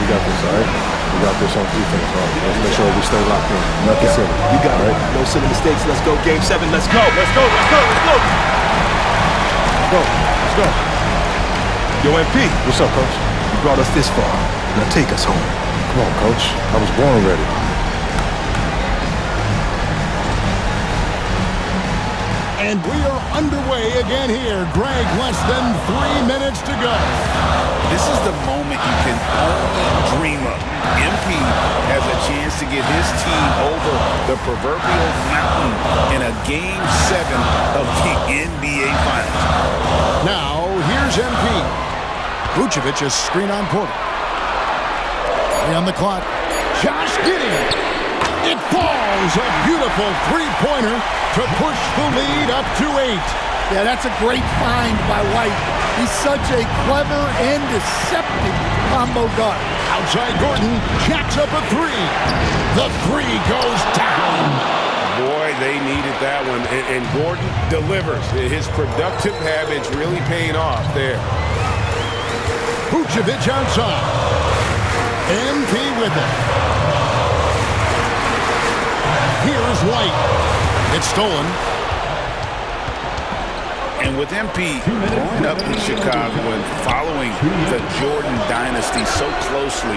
We got this, all right? We got this on defense, all right? Let's make sure we stay locked in. Nothing silly. We got it. No silly mistakes. Let's go. Game 7. Let's go. Let's go. Let's go. Let's go. Let's go. Yo, MP. What's up, Coach? You brought us this far. Now take us home. Come on, Coach. I was born ready. And we are underway again here. Greg, less than 3 minutes to go. This is the moment you can only dream of. MP has a chance to get his team over the proverbial mountain in a Game 7 of the NBA Finals. Now, here's MP. Vucevic is screen on Porter. 3 on the clock. Josh Giddey. It falls. A beautiful three-pointer to push the lead up to 8. Yeah, that's a great find by White. He's such a clever and deceptive combo guard. Outside Gordon jacks up a 3. The 3 goes down. Boy, they needed that one. And Gordon delivers. His productive habits really paying off there. Vucevic outside. MP with it. Here's White. It's stolen. And with MP growing up in Chicago and following the Jordan dynasty so closely,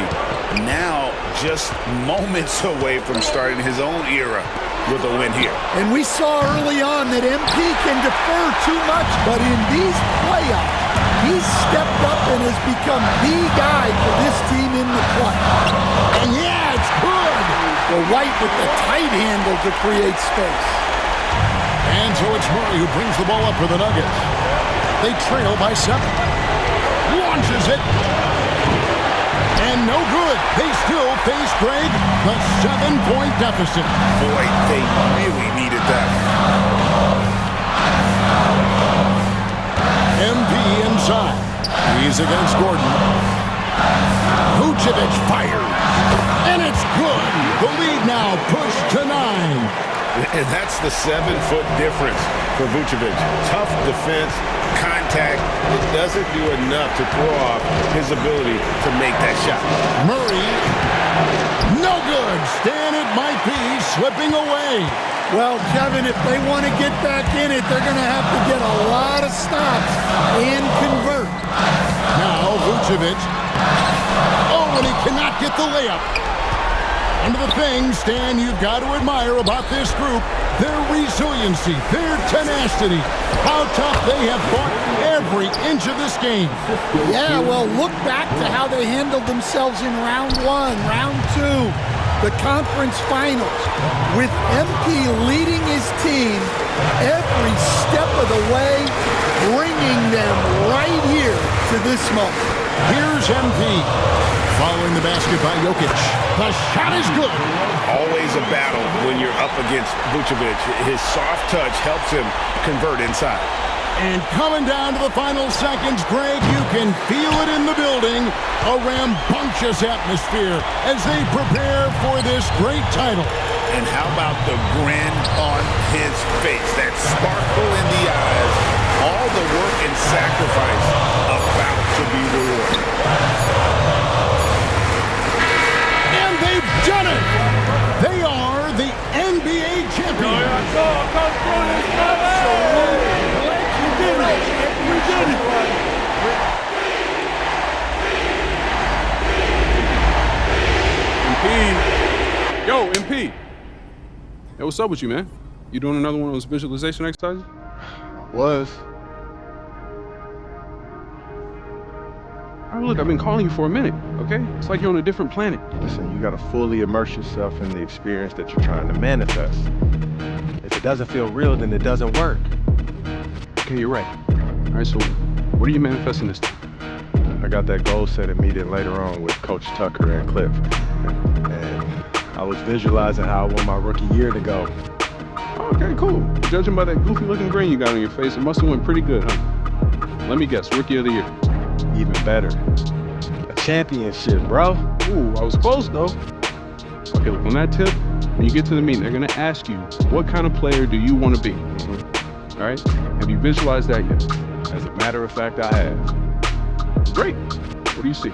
now just moments away from starting his own era with a win here. And we saw early on that MP can defer too much, but in these playoffs, he's stepped up and has become the guy for this team in the clutch. And yeah, it's good. The White with the tight handle to create space. And so it's Murray who brings the ball up for the Nuggets. They trail by 7. Launches it. And no good. They still face, Greg, the 7-point deficit. Boy, they really needed that. MP inside. He's against Gordon. Vucevic fires. And it's good. The lead now pushed to 9. And that's the 7-foot difference for Vucevic. Tough defense, contact. It doesn't do enough to throw off his ability to make that shot. Murray, no good. Stan, it might be slipping away. Well, Kevin, if they want to get back in it, they're going to have to get a lot of stops and convert. Now Vucevic. Oh, and he cannot get the layup. One of the things, Stan, you've got to admire about this group, their resiliency, their tenacity, how tough they have fought every inch of this game. Yeah, well, look back to how they handled themselves in round 1, round 2, the conference finals. With MP leading his team every step of the way, bringing them right here to this moment. Here's MP. Following the basket by Jokic. The shot is good. Always a battle when you're up against Vucevic. His soft touch helps him convert inside. And coming down to the final seconds, Greg, you can feel it in the building. A rambunctious atmosphere as they prepare for this great title. And how about the grin on his face? That sparkle in the eyes. All the work and sacrifice about to be rewarded. Done it! They are the NBA champions. We did it. MP. Yo, MP. Hey, what's up with you, man? You doing another one of those visualization exercises? Was. Oh, look, I've been calling you for a minute, okay? It's like you're on a different planet. Listen, you gotta fully immerse yourself in the experience that you're trying to manifest. If it doesn't feel real, then it doesn't work. Okay, you're right. All right, so what are you manifesting this time? I got that goal-setting meeting later on with Coach Tucker and Cliff. And I was visualizing how I want my rookie year to go. Okay, cool. Judging by that goofy-looking grin you got on your face, it must have went pretty good, huh? Let me guess, Rookie of the Year. Even better. A championship, bro. Ooh, I was close, though. Okay, look, on that tip, when you get to the meeting, they're going to ask you, what kind of player do you want to be? All right? Have you visualized that yet? As a matter of fact, I have. Great. What do you see?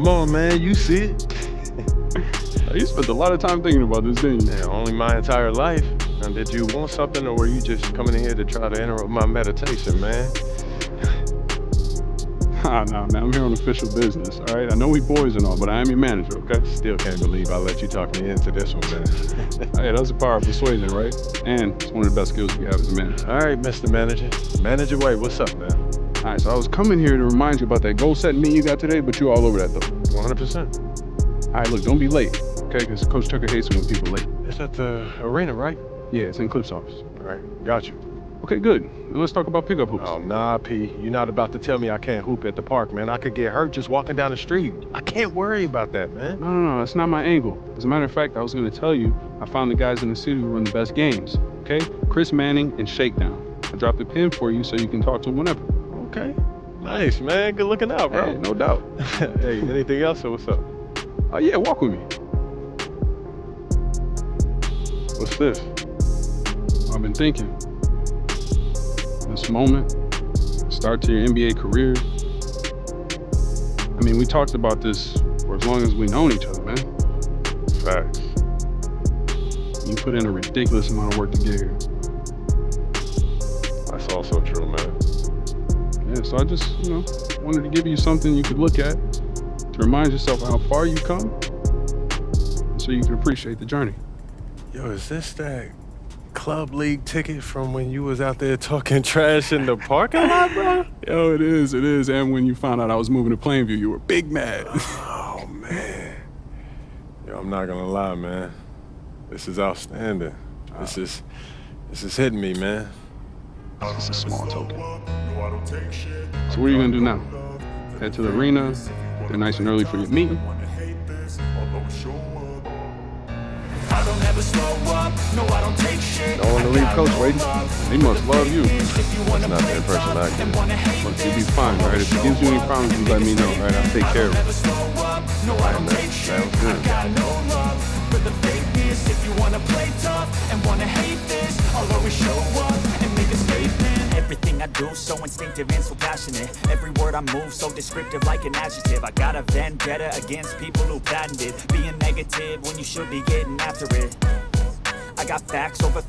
Come on, man. You see it. You spent a lot of time thinking about this, didn't you? Yeah, only my entire life. Now, did you want something, or were you just coming in here to try to interrupt my meditation, man? Nah, man. I'm here on official business, all right? I know we boys and all, but I am your manager, okay? Still can't believe I let you talk me into this one, man. Hey, that's the power of persuasion, right? And it's one of the best skills we have as a manager. All right, Mr. Manager. Manager Wade, what's up, man? All right, so I was coming here to remind you about that goal-setting meeting you got today, but you're all over that, though. 100%. All right, look, don't be late, okay? Because Coach Tucker hates it when people are late. It's at the arena, right? Yeah, it's in Cliff's office. All right, got you. Okay, good. Let's talk about pickup hoops. Oh, nah, P. You're not about to tell me I can't hoop at the park, man. I could get hurt just walking down the street. I can't worry about that, man. No, that's not my angle. As a matter of fact, I was going to tell you, I found the guys in the city who run the best games, okay? Chris Manning and Shakedown. I dropped a pin for you so you can talk to them whenever. Okay. Nice, man. Good looking out, bro. Hey, no doubt. Hey, anything else, or what's up? Oh, yeah, walk with me. What's this? I've been thinking. This moment, start to your NBA career. I mean, we talked about this for as long as we've known each other, man. Facts. You put in a ridiculous amount of work to get here. That's also true, man. Yeah, so I just, wanted to give you something you could look at to remind yourself of how far you come, so you can appreciate the journey. Yo, is this that club league ticket from when you was out there talking trash in the parking lot, bro? Yo, it is. And when you found out I was moving to Plainview, you were big mad. Oh, man. Yo, I'm not gonna lie, man. This is outstanding. This is hitting me, man. It's a small token. So what are you gonna do now? Head to the arena, get nice and early for your meeting? Don't want to leave Coach waiting. He must love you. That's not the impression I get. Look, you'll be fine, right? If it gives you any problems, you let me know, right? I'll take care of it. All right, man. Sounds good. Everything I do, so instinctive and so passionate. Every word I move, so descriptive like an adjective. I got a vendetta against people who patented being negative when you should be getting after it. I got facts over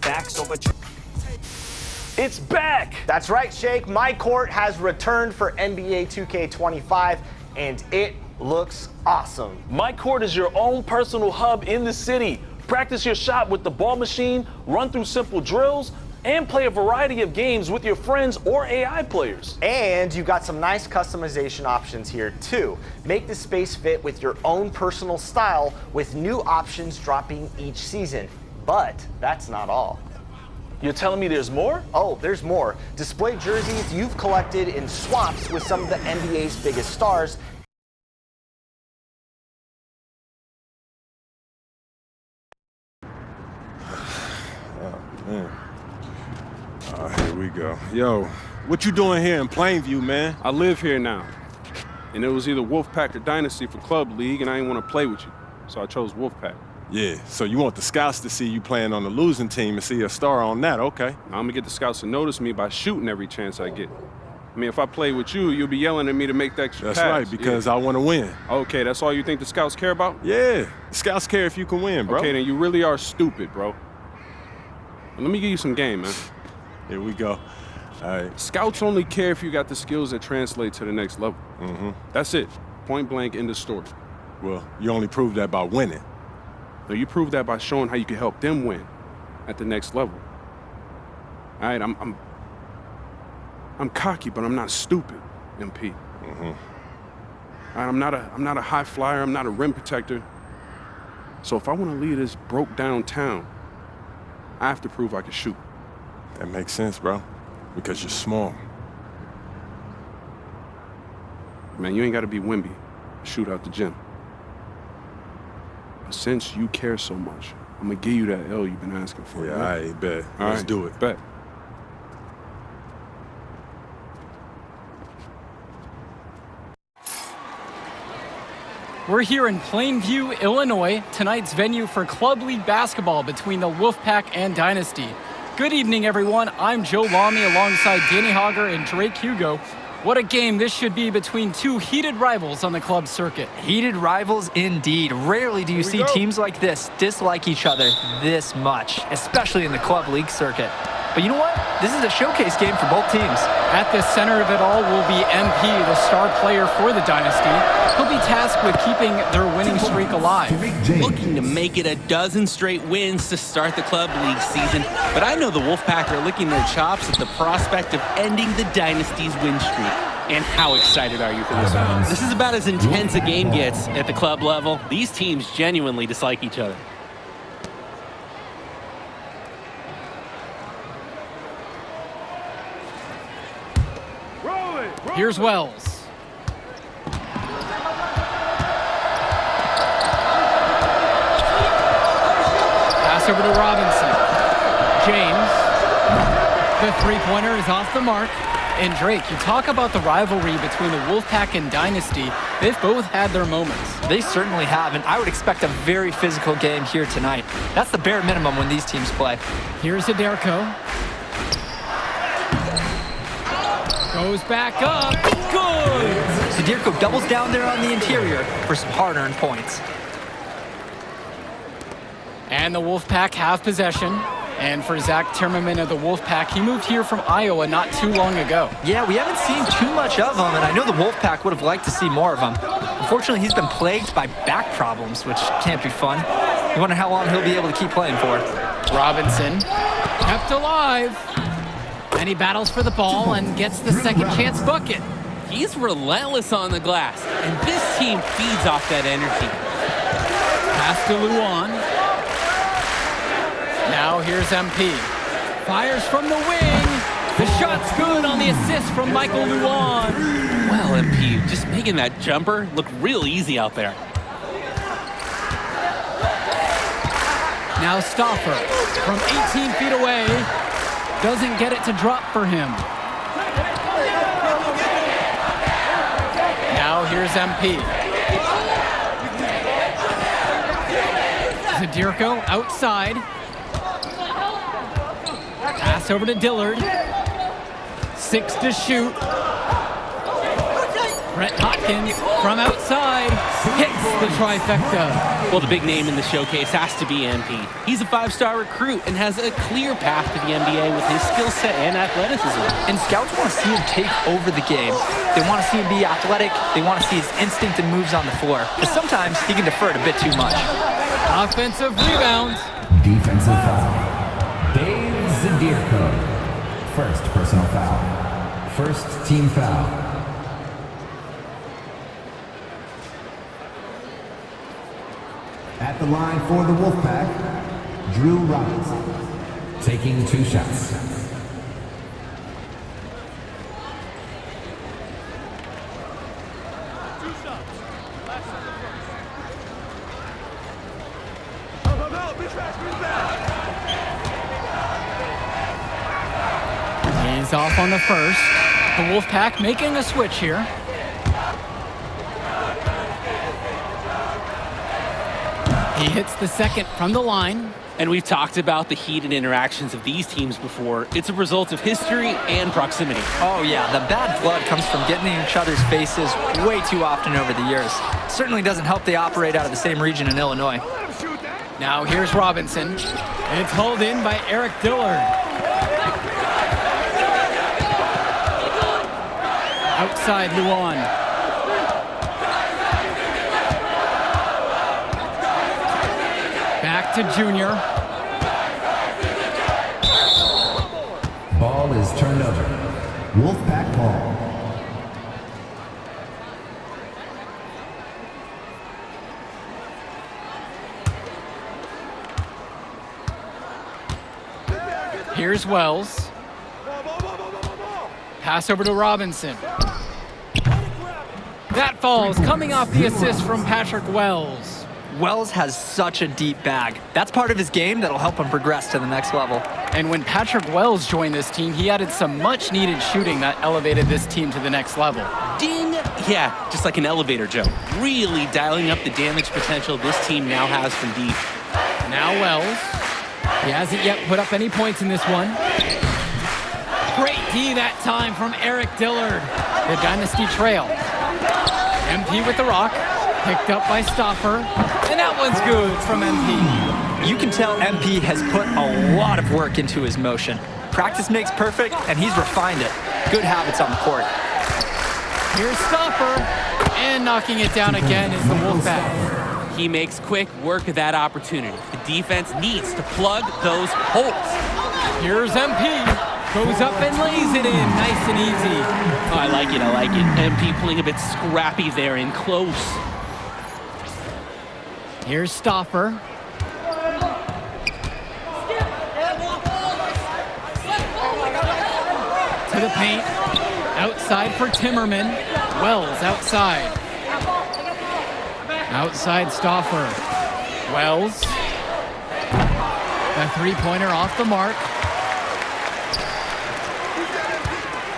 It's back! That's right, Shake. MyCourt has returned for NBA 2K25, and it looks awesome. MyCourt is your own personal hub in the city. Practice your shot with the ball machine, run through simple drills, and play a variety of games with your friends or AI players. And you've got some nice customization options here too. Make the space fit with your own personal style with new options dropping each season. But that's not all. You're telling me there's more? Oh, there's more. Display jerseys you've collected in swaps with some of the NBA's biggest stars. Here we go. Yo, what you doing here in Plainview, man? I live here now. And it was either Wolfpack or Dynasty for Club League, and I didn't want to play with you. So I chose Wolfpack. Yeah, so you want the scouts to see you playing on the losing team and see a star on that, okay. Now, I'm going to get the scouts to notice me by shooting every chance I get. I mean, if I play with you, you'll be yelling at me to make the extra pass. That's right, because I want to win. Okay, that's all you think the scouts care about? Yeah, the scouts care if you can win, bro. Okay, then you really are stupid, bro. Let me give you some game, man. Here we go. All right. Scouts only care if you got the skills that translate to the next level. Mm-hmm. That's it. Point blank, end of story. Well, you only prove that by winning. No, you prove that by showing how you can help them win at the next level. All right, I'm cocky, but I'm not stupid, MP. Mm-hmm. All right, I'm not a high flyer. I'm not a rim protector. So if I want to lead this broke down town, I have to prove I can shoot. That makes sense, bro. Because you're small. Man, you ain't got to be Wimby to shoot out the gym. But since you care so much, I'm going to give you that L you've been asking for. Yeah, right? I bet. All Let's right, do it. Bet. We're here in Plainview, Illinois, tonight's venue for Club League basketball between the Wolfpack and Dynasty. Good evening, everyone. I'm Joe Lamy alongside Danny Hogger and Drake Hugo. What a game this should be between two heated rivals on the club circuit. Heated rivals indeed. Rarely do you see teams like this dislike each other this much, especially in the club league circuit. But you know what? This is a showcase game for both teams. At the center of it all will be MP, the star player for the Dynasty. He'll be tasked with keeping their winning streak alive. Looking to make it a dozen straight wins to start the club league season. But I know the Wolfpack are licking their chops at the prospect of ending the Dynasty's win streak. And how excited are you for this one? This is about as intense a game gets at the club level. These teams genuinely dislike each other. Here's Wells. Pass over to Robinson. James. The three-pointer is off the mark. And Drake, you talk about the rivalry between the Wolfpack and Dynasty. They've both had their moments. They certainly have, and I would expect a very physical game here tonight. That's the bare minimum when these teams play. Here's Aderko. Goes back up. Good! Aderko doubles down there on the interior for some hard-earned points. And the Wolfpack have possession. And for Zach Timmerman of the Wolfpack, he moved here from Iowa not too long ago. Yeah, we haven't seen too much of him, and I know the Wolfpack would have liked to see more of him. Unfortunately, he's been plagued by back problems, which can't be fun. You wonder how long he'll be able to keep playing for. Robinson, kept alive. And he battles for the ball and gets the second chance bucket. He's relentless on the glass, and this team feeds off that energy. Pass to Luan. Now here's MP. Fires from the wing. The shot's good on the assist from Michael Luan. Well, MP, just making that jumper look real easy out there. Now Stauffer from 18 feet away. Doesn't get it to drop for him. Now here's MP. Zadirko outside. Pass over to Dillard. 6 to shoot. Brett Hopkins from outside hits the trifecta. Well, the big name in the showcase has to be MP. He's a 5-star recruit and has a clear path to the NBA with his skill set and athleticism. And scouts want to see him take over the game. They want to see him be athletic. They want to see his instinct and moves on the floor. But sometimes he can defer it a bit too much. Offensive rebound. Defensive foul. Dave Zadirko. First personal foul. First team foul. At the line for the Wolfpack, Drew Robinson, taking 2 shots. He's off on the first. The Wolfpack making a switch here. He hits the second from the line. And we've talked about the heated interactions of these teams before. It's a result of history and proximity. Oh yeah, the bad blood comes from getting in each other's faces way too often over the years. Certainly doesn't help they operate out of the same region in Illinois. Now here's Robinson. It's hauled in by Eric Dillard. Outside Luan. Back to Junior. Ball is turned over. Wolfpack ball. Here's Wells. Pass over to Robinson. That falls, coming off the assist from Patrick Wells. Wells has such a deep bag. That's part of his game that'll help him progress to the next level. And when Patrick Wells joined this team, he added some much-needed shooting that elevated this team to the next level. Ding! Yeah, just like an elevator jump. Really dialing up the damage potential this team now has from deep. Now Wells. He hasn't yet put up any points in this one. Great D that time from Eric Dillard. The Dynasty trail. MP with the rock. Picked up by Stoffer. And that one's good from MP. You can tell MP has put a lot of work into his motion. Practice makes perfect, and he's refined it. Good habits on the court. Here's Stoffer. And knocking it down again is the Wolfpack. He makes quick work of that opportunity. The defense needs to plug those holes. Here's MP. Goes up and lays it in. Nice and easy. Oh, I like it. MP playing a bit scrappy there in close. Here's Stoffer. To the paint. Outside for Timmerman. Wells outside. Outside Stoffer. Wells. The three-pointer off the mark.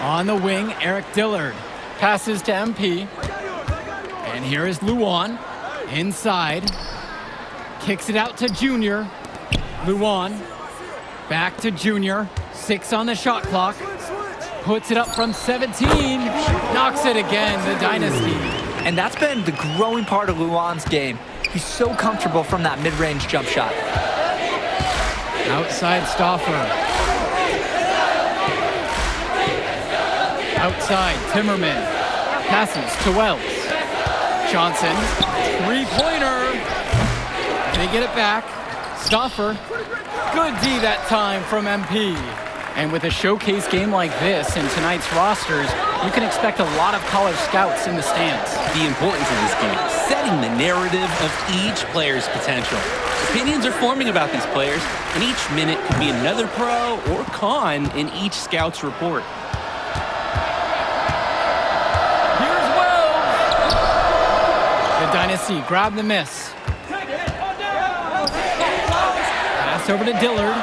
On the wing, Eric Dillard. Passes to MP. And here is Luan. Inside. Kicks it out to Junior. Luan. Back to Junior. 6 on the shot clock. Puts it up from 17. Knocks it again, the Dynasty. And that's been the growing part of Luan's game. He's so comfortable from that mid-range jump shot. Outside Stoffer. Outside Timmerman. Passes to Wells. Johnson. Three-pointer. They get it back. Stoffer. Good D that time from MP. And with a showcase game like this in tonight's rosters, you can expect a lot of college scouts in the stands. The importance of this game, setting the narrative of each player's potential. Opinions are forming about these players, and each minute could be another pro or con in each scout's report. Here's Wells. The Dynasty grab the miss. Pass over to Dillard.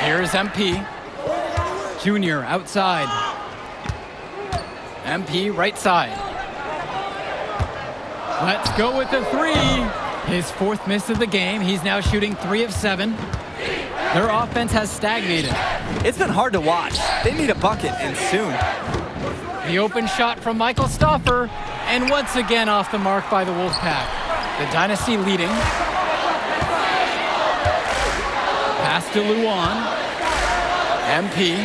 Here's MP. Junior outside. MP right side. Let's go with the three. His 4th miss of the game. He's now shooting 3 of 7. Their offense has stagnated. It's been hard to watch. They need a bucket, and soon. The open shot from Michael Stoffer, and once again off the mark by the Wolfpack. The Dynasty leading. Pass to Luan. MP.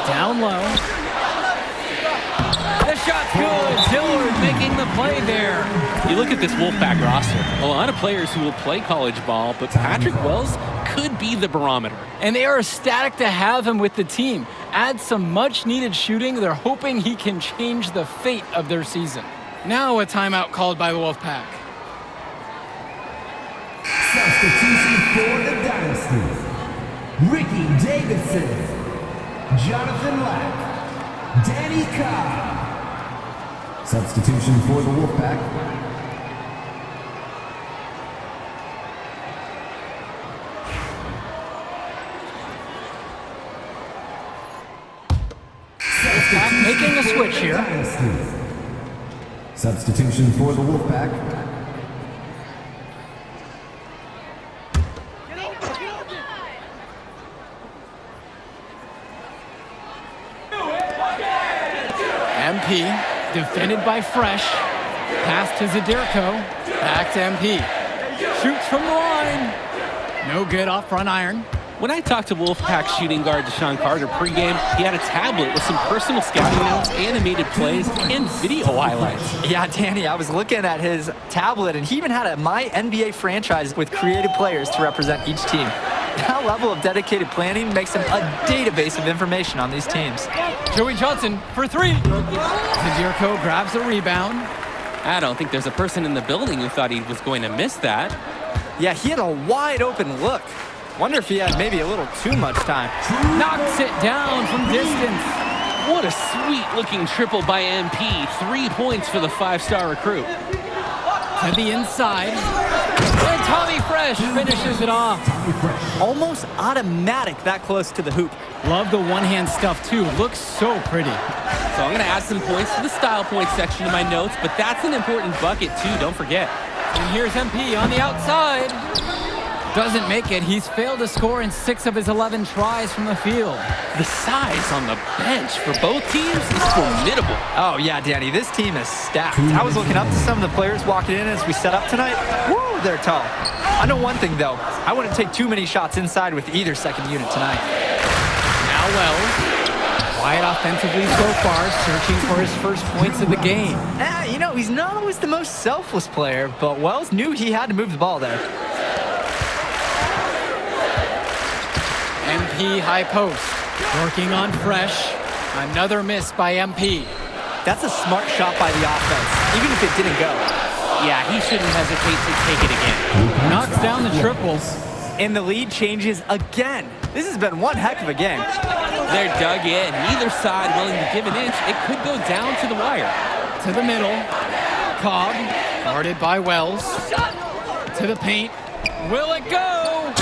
Down low. The shot's good. Dillard making the play there. You look at this Wolfpack roster, a lot of players who will play college ball, but Patrick Wells could be the barometer. And they are ecstatic to have him with the team. Add some much-needed shooting. They're hoping he can change the fate of their season. Now a timeout called by the Wolfpack. Substitution for the Dynasty. Ricky Davidson, Jonathan Lack, Danny Cobb. Substitution for the Wolfpack. Wolfpack making a switch here. Dynasty. Substitution for the Wolfpack. MP, defended by Fresh. Pass to Zadirko. Back to MP. Shoots from the line. No good off front iron. When I talked to Wolfpack shooting guard Deshaun Carter pregame, he had a tablet with some personal scouting notes, animated plays, and video highlights. Yeah, Danny, I was looking at his tablet, and he even had a My NBA franchise with creative players to represent each team. That level of dedicated planning makes him a database of information on these teams. Joey Johnson for 3. Zadirko grabs the rebound. I don't think there's a person in the building who thought he was going to miss that. Yeah, he had a wide open look. Wonder if he had maybe a little too much time. Knocks it down from distance. What a sweet-looking triple by MP. 3 points for the 5-star recruit. To the inside. And Tommy Fresh finishes it off. Almost automatic that close to the hoop. Love the one-hand stuff, too. Looks so pretty. So I'm going to add some points to the style points section of my notes, but that's an important bucket, too. Don't forget. And here's MP on the outside. Doesn't make it. He's failed to score in 6 of his 11 tries from the field. The size on the bench for both teams is formidable. Oh, yeah, Danny, this team is stacked. I was looking up to some of the players walking in as we set up tonight. Woo, they're tall. I know one thing, though. I wouldn't take too many shots inside with either second unit tonight. Now Wells. Quiet offensively so far, searching for his first points of the game. You know, he's not always the most selfless player, but Wells knew he had to move the ball there. MP high post, working on Fresh. Another miss by MP. That's a smart shot by the offense, even if it didn't go. Yeah, he shouldn't hesitate to take it again. Knocks down the triple. And the lead changes again. This has been one heck of a game. They're dug in. Neither side willing to give an inch. It could go down to the wire. To the middle. Cobb, guarded by Wells. To the paint. Will it go?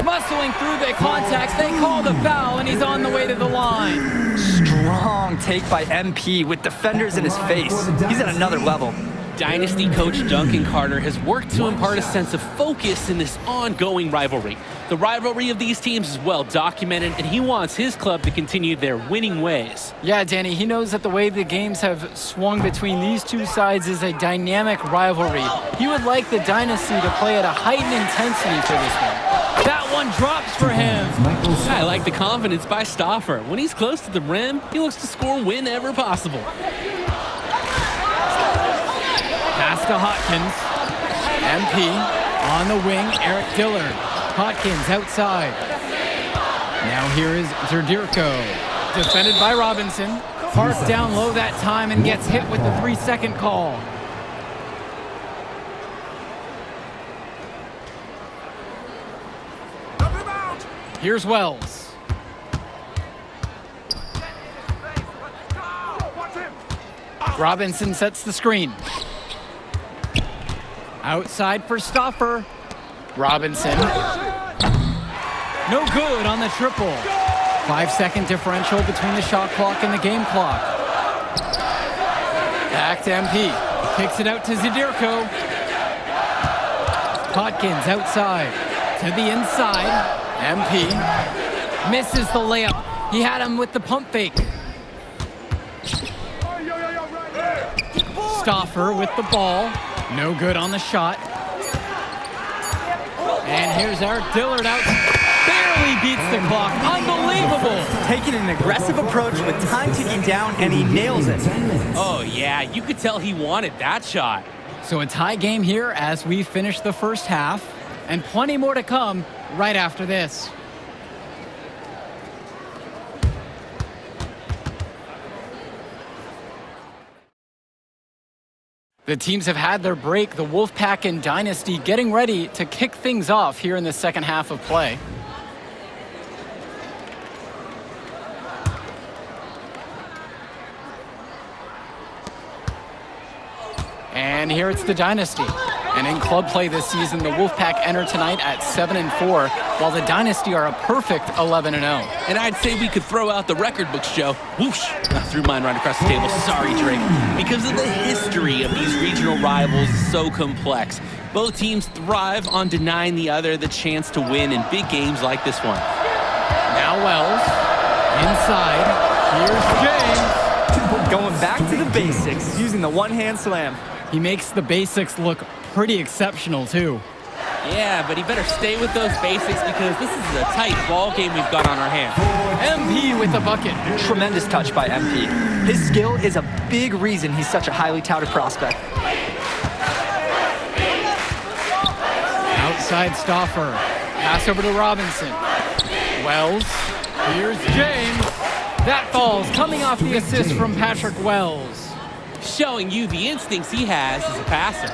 Muscling through the contact. They call the foul, and he's on the way to the line. Strong take by MP with defenders in his face. He's at another level. Dynasty coach Duncan Carter has worked to impart a sense of focus in this ongoing rivalry. The rivalry of these teams is well documented, and he wants his club to continue their winning ways. Yeah, Danny, he knows that the way the games have swung between these two sides is a dynamic rivalry. He would like the Dynasty to play at a heightened intensity for this one. That one drops for him. I like the confidence by Stauffer. When he's close to the rim, he looks to score whenever possible. Pass to Hopkins. MP on the wing, Eric Dillard. Hopkins outside. Now here is Zerdirko. Defended by Robinson. Parks down low that time and gets hit with the 3-second call. Here's Wells. Robinson sets the screen. Outside for Stauffer. Robinson. No good on the triple. 5-second differential between the shot clock and the game clock. Back to MP. Kicks it out to Zerdirko. Hopkins outside. To the inside. MP misses the layup. He had him with the pump fake. Stauffer with the ball. No good on the shot. And here's Eric Dillard out. Barely beats the clock. Unbelievable. Taking an aggressive approach with time ticking down, and he nails it. Oh, yeah. You could tell he wanted that shot. So a tie game here as we finish the first half. And plenty more to come right after this. The teams have had their break, the Wolfpack and Dynasty getting ready to kick things off here in the second half of play. And here it's the Dynasty. And in club play this season, the Wolfpack enter tonight at 7-4, while the Dynasty are a perfect 11-0. And I'd say we could throw out the record books, Joe. Whoosh! I threw mine right across the table. Sorry, Drake. Because of the history of these regional rivals is so complex. Both teams thrive on denying the other the chance to win in big games like this one. Now Wells. Inside. Here's James. Going back to the basics, using the one-hand slam. He makes the basics look pretty exceptional, too. Yeah, but he better stay with those basics because this is a tight ball game we've got on our hands. MP with the bucket. Tremendous touch by MP. His skill is a big reason he's such a highly touted prospect. Outside Stauffer. Pass over to Robinson. Wells. Here's James. That falls, coming off the assist from Patrick Wells. Showing you the instincts he has as a passer.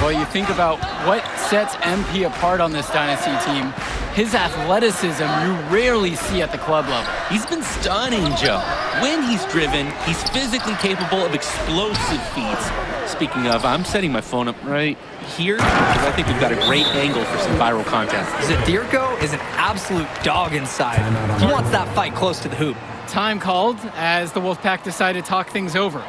Well, you think about what sets MP apart on this Dynasty team. His athleticism you rarely see at the club level. He's been stunning, Joe. When he's driven, he's physically capable of explosive feats. Speaking of, I'm setting my phone up right here because I think we've got a great angle for some viral content. Zerdirko is an absolute dog inside. He wants that fight close to the hoop. Time called as the Wolfpack decide to talk things over.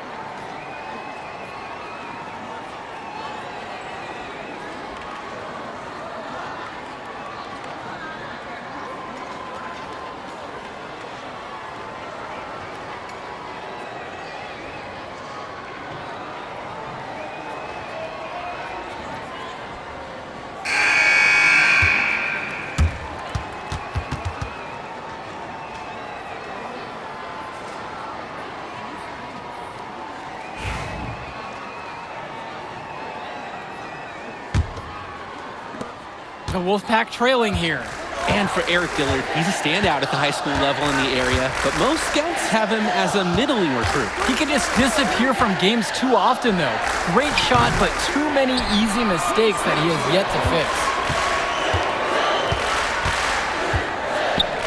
The Wolfpack trailing here. And for Eric Dillard, he's a standout at the high school level in the area, but most scouts have him as a middling recruit. He can just disappear from games too often, though. Great shot, but too many easy mistakes that he has yet to fix.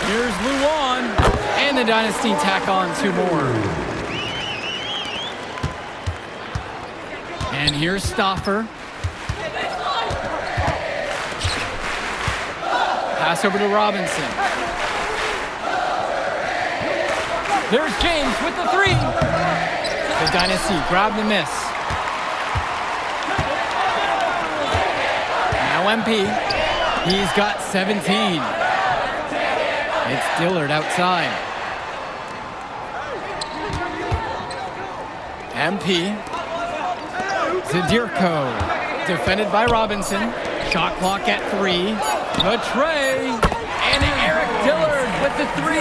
Here's Luan, and the Dynasty tack on 2 more. And here's Stauffer. Pass over to Robinson. There's James with the 3. The Dynasty grab the miss. Now MP. He's got 17. It's Dillard outside. MP. Zadirko. Defended by Robinson. Shot clock at 3. The tray, and Eric Dillard with the 3.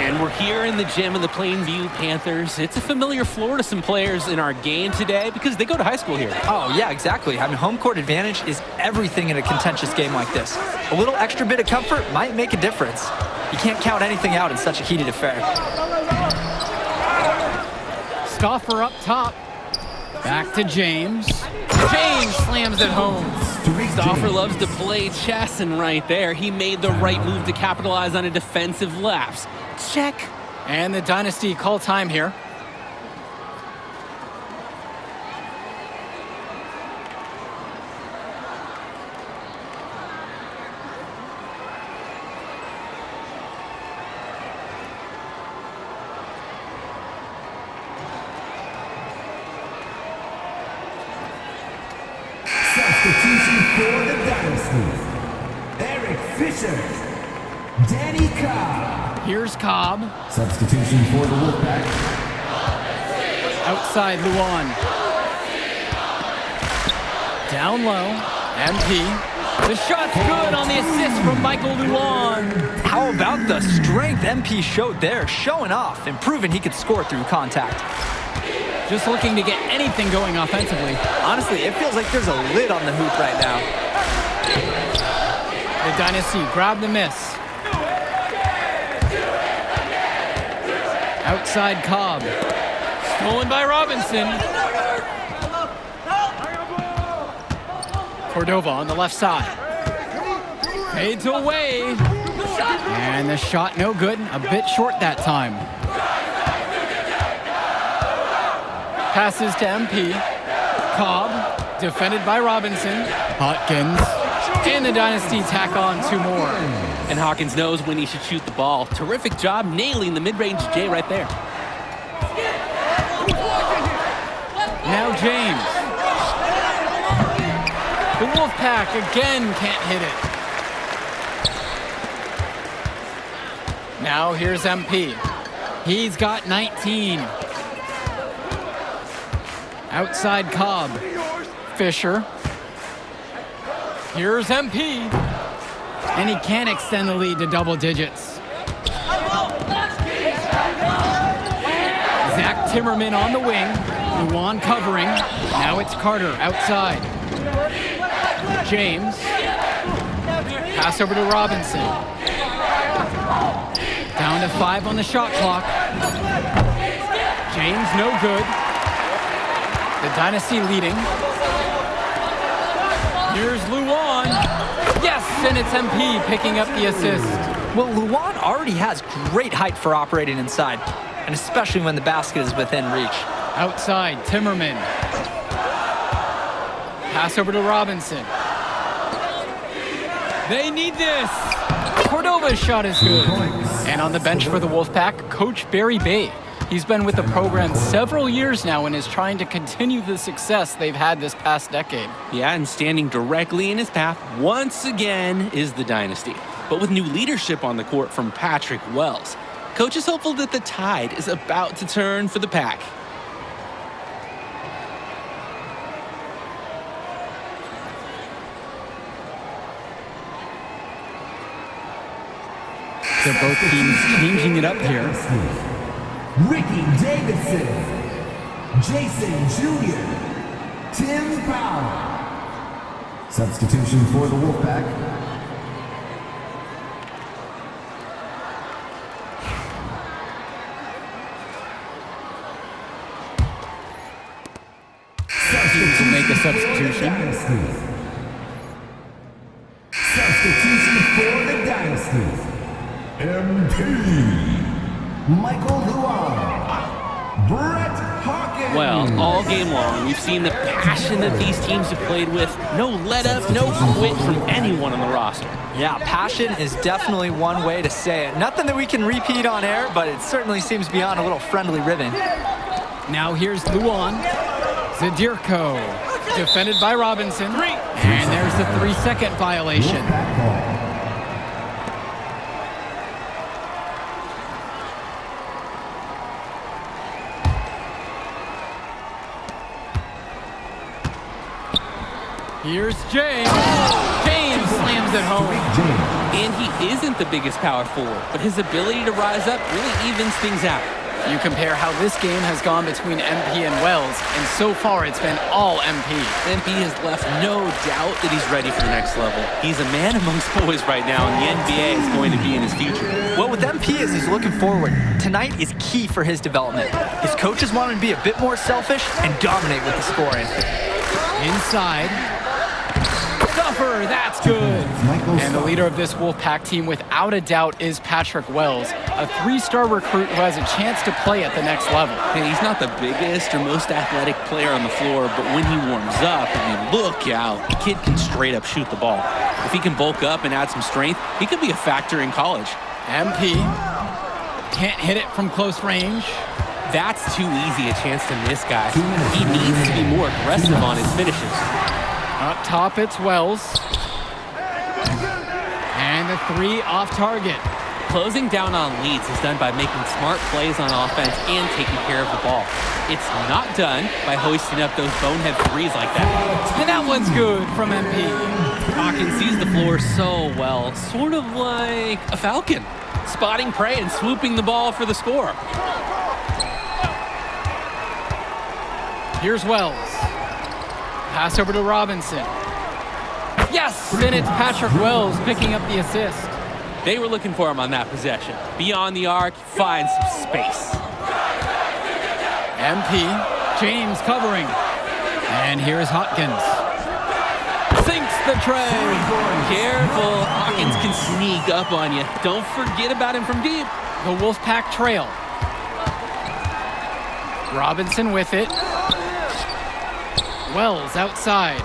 And we're here in the gym of the Plainview Panthers. It's a familiar floor to some players in our game today because they go to high school here. Oh, yeah, exactly. Having home court advantage is everything in a contentious game like this. A little extra bit of comfort might make a difference. You can't count anything out in such a heated affair. Stauffer up top. Back to James. James slams it home. Stauffer loves to play chess, and right there, he made the right move to capitalize on a defensive lapse. Check. And the Dynasty call time here. Substitution for the Dynasty. Eric Fisher. Danny Cobb. Here's Cobb. Substitution for the Wolfpack. Outside Luan. Down low. MP. The shot's good on the assist from Michael Luan. How about the strength MP showed there? Showing off and proving he could score through contact. Just looking to get anything going offensively. Honestly, it feels like there's a lid on the hoop right now. The Dynasty grab the miss. Outside Cobb. Stolen by Robinson. Cordova on the left side. Fades away. And the shot no good. A bit short that time. Passes to MP. Cobb, defended by Robinson. Hawkins. And the Dynasty tack on 2 more. And Hawkins knows when he should shoot the ball. Terrific job nailing the mid-range J right there. Now James. The Wolfpack again can't hit it. Now here's MP. He's got 19. Outside Cobb. Fisher. Here's MP. And he can't extend the lead to double digits. Zach Timmerman on the wing. Luan covering. Now it's Carter outside. James. Pass over to Robinson. Down to 5 on the shot clock. James no good. The Dynasty leading. Here's Luan. Yes, and it's MP picking up the assist. Well, Luan already has great height for operating inside, and especially when the basket is within reach. Outside, Timmerman. Pass over to Robinson. They need this. Cordova's shot is good. And on the bench for the Wolfpack, Coach Barry Bay. He's been with the program several years now and is trying to continue the success they've had this past decade. Yeah, and standing directly in his path once again is the Dynasty. But with new leadership on the court from Patrick Wells, Coach is hopeful that the tide is about to turn for the Pack. So both teams changing it up here. Ricky Davidson, Jason Jr., Tim Powell. Substitution for the Wolfpack. teams will make a substitution. Substitution for the Dynasty. MP. Michael Luan. Brett Hawkins. Well, all game long, we've seen the passion that these teams have played with. No let up, no quit from anyone on the roster. Yeah, passion is definitely one way to say it. Nothing that we can repeat on air, but it certainly seems beyond a little friendly ribbon. Now here's Luan. Zadirko, defended by Robinson. And there's the 3-second violation. Here's James. James slams it home. And he isn't the biggest power forward, but his ability to rise up really evens things out. You compare how this game has gone between MP and Wells, and so far it's been all MP. MP has left no doubt that he's ready for the next level. He's a man amongst boys right now, and the NBA is going to be in his future. Well, with MP is he's looking forward. Tonight is key for his development. His coaches want him to be a bit more selfish and dominate with the scoring. Inside. Stuffer, that's good. And the leader of this Wolfpack team, without a doubt, is Patrick Wells, a 3-star recruit who has a chance to play at the next level. And he's not the biggest or most athletic player on the floor, but when he warms up, I mean, look out. The kid can straight up shoot the ball. If he can bulk up and add some strength, he could be a factor in college. MP can't hit it from close range. That's too easy a chance to miss, guys. He needs to be more aggressive on his finishes. Up top, it's Wells. And the 3 off target. Closing down on leads is done by making smart plays on offense and taking care of the ball. It's not done by hoisting up those bonehead threes like that. And that one's good from MP. Hawkins sees the floor so well, sort of like a falcon, spotting prey and swooping the ball for the score. Here's Wells. Pass over to Robinson. Yes! And it's Patrick Wells picking up the assist. They were looking for him on that possession. Beyond the arc, finds some space. MP, James covering. And here's Hawkins. Sinks the tray. Careful, Hawkins can sneak up on you. Don't forget about him from deep. The Wolfpack trail. Robinson with it. Wells outside.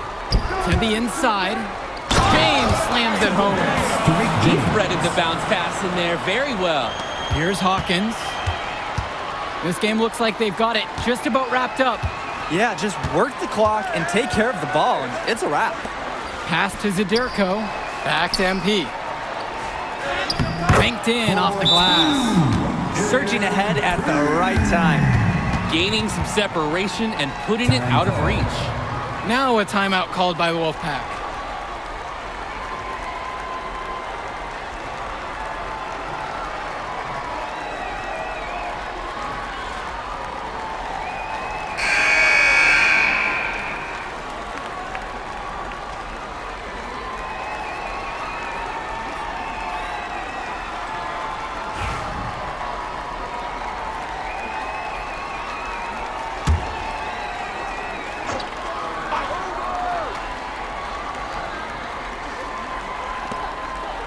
To the inside. James slams it home. He threaded the bounce pass in there very well. Here's Hawkins. This game looks like they've got it just about wrapped up. Yeah, just work the clock and take care of the ball, and it's a wrap. Pass to Zadirko. Back to MP. Banked in off the glass. Surging ahead at the right time. Gaining some separation and putting it out of reach. Now a timeout called by the Wolfpack.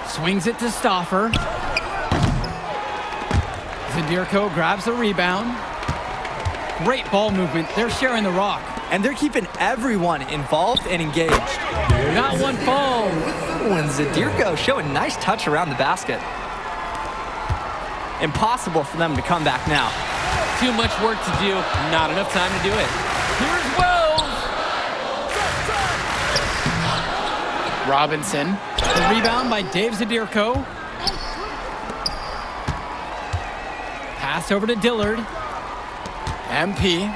Swings it to Stoffer. Zadirko grabs the rebound. Great ball movement. They're sharing the rock. And they're keeping everyone involved and engaged. Not one fall. When Zadirko showing nice touch around the basket. Impossible for them to come back now. Too much work to do. Not enough time to do it. Here's Wells. Robinson. The rebound by Dave Zadirko. Pass over to Dillard. MP.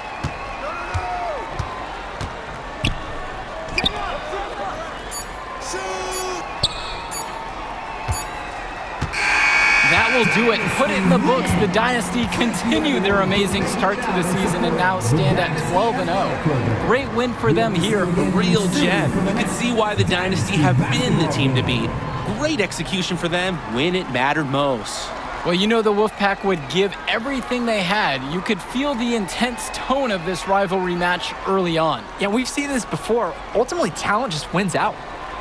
That will do it. Put it in the books. The Dynasty continue their amazing start to the season and now stand at 12-0. Great win for them here. Real gem. You can see why the Dynasty have been the team to beat. Great execution for them when it mattered most. Well, you know the Wolfpack would give everything they had. You could feel the intense tone of this rivalry match early on. Yeah, we've seen this before. Ultimately, talent just wins out.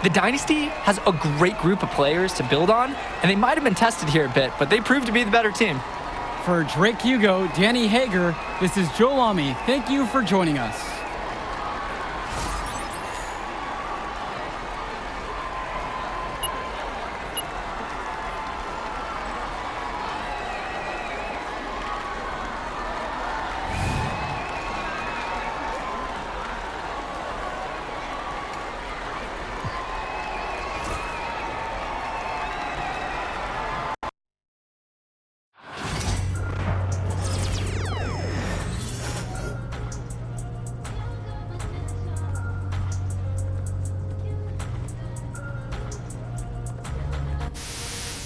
The Dynasty has a great group of players to build on, and they might have been tested here a bit, but they proved to be the better team. For Drake Hugo, Danny Hager, this is Joe Lamy. Thank you for joining us.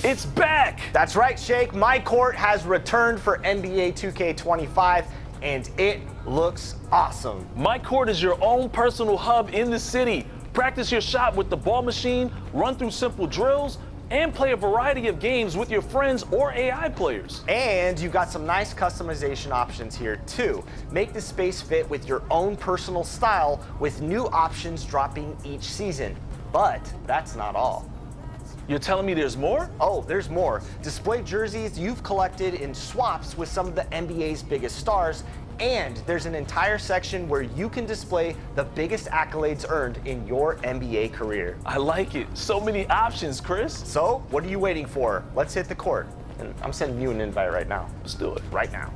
It's back! That's right, Shake. MyCourt has returned for NBA 2K25, and it looks awesome. MyCourt is your own personal hub in the city. Practice your shot with the ball machine, run through simple drills, and play a variety of games with your friends or AI players. And you've got some nice customization options here too. Make the space fit with your own personal style with new options dropping each season. But that's not all. You're telling me there's more? Oh, there's more. Display jerseys you've collected in swaps with some of the NBA's biggest stars, and there's an entire section where you can display the biggest accolades earned in your NBA career. I like it. So many options, Chris. So, what are you waiting for? Let's hit the court. And I'm sending you an invite right now. Let's do it. Right now.